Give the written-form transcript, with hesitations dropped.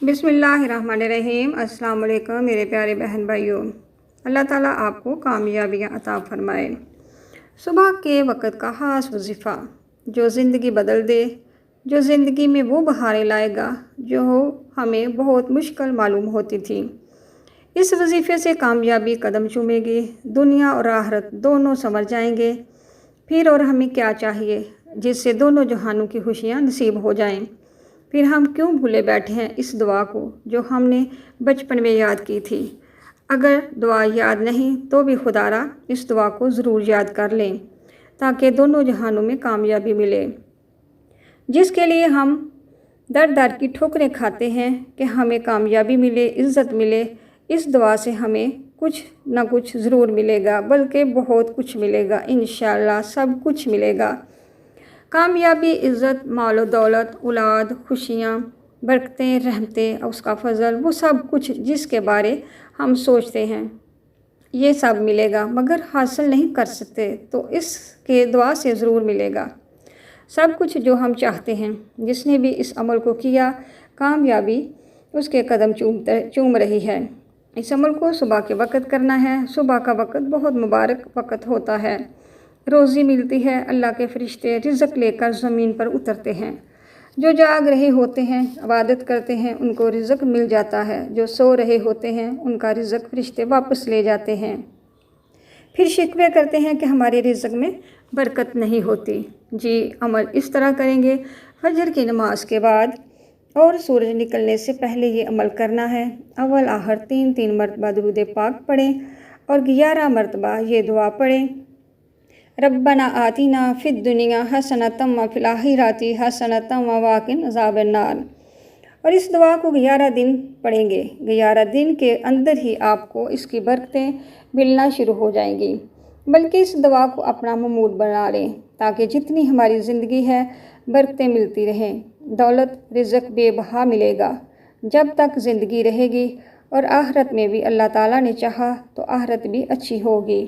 बिस्मिल्लाहिर्रहमानिर्रहीम। अस्सलाम वालेकुम मेरे प्यारे बहन भाइयों। अल्लाह ताला आपको कामयाबियाँ अता फ़रमाए। सुबह के वक़्त का ख़ास वज़ीफ़ा जो ज़िंदगी बदल दे, जो ज़िंदगी में वो बहारें लाएगा जो हमें बहुत मुश्किल मालूम होती थी। इस वज़ीफ़े से कामयाबी कदम चूमेगी, दुनिया और आखिरत दोनों संवर जाएंगे। फिर और हमें क्या चाहिए जिससे दोनों जहानों की खुशियाँ नसीब हो जाएं। फिर हम क्यों भूले बैठे हैं इस दुआ को जो हमने बचपन में याद की थी। अगर दुआ याद नहीं तो भी खुदारा इस दुआ को ज़रूर याद कर लें ताकि दोनों जहानों में कामयाबी मिले, जिसके लिए हम दर दर की ठोकरें खाते हैं कि हमें कामयाबी मिले, इज़्ज़त मिले। इस दुआ से हमें कुछ ना कुछ ज़रूर मिलेगा, बल्कि बहुत कुछ मिलेगा। इंशाअल्लाह सब कुछ मिलेगा। कामयाबी, इज़्ज़त, माल और दौलत, औलाद, खुशियाँ, बरकतें, रहमतें और उसका फ़ज़ल, वो सब कुछ जिसके बारे हम सोचते हैं ये सब मिलेगा, मगर हासिल नहीं कर सकते तो इसके दुआ से ज़रूर मिलेगा। सब कुछ जो हम चाहते हैं, जिसने भी इस अमल को किया, कामयाबी उसके कदम चूम रही है। इस अमल को सुबह के वक़्त करना है। सुबह का वक़्त बहुत मुबारक वक़्त होता है। रोज़ी मिलती है, अल्लाह के फ़रिश्ते रिज़्क़ लेकर ज़मीन पर उतरते हैं। जो जाग रहे होते हैं, इबादत करते हैं, उनको रिज़्क़ मिल जाता है। जो सो रहे होते हैं उनका रिज़्क़ फ़रिश्ते वापस ले जाते हैं। फिर शिकवे करते हैं कि हमारे रिज़्क़ में बरकत नहीं होती। जी, अमल इस तरह करेंगे। फजर की नमाज के बाद और सूरज निकलने से पहले ये अमल करना है। अव्वल आखिर 3 मरतबा दुरूद पाक पढ़ें और 11 मरतबा ये दुआ पढ़ें। रब्बना आतिना फिद दुनिया हसनतम व फिल आखिरति हसनतम व वक़िना अज़ाबन्नार। और इस दुआ को 11 दिन पढ़ेंगे। 11 दिन के अंदर ही आपको इसकी बरकतें मिलना शुरू हो जाएंगी। बल्कि इस दुआ को अपना मामूल बना लें ताकि जितनी हमारी ज़िंदगी है बरकतें मिलती रहें। दौलत, रिज़्क़ बेबहा मिलेगा जब तक ज़िंदगी रहेगी, और आखिरत में भी अल्लाह ताला ने चाहा तो आखिरत भी अच्छी होगी।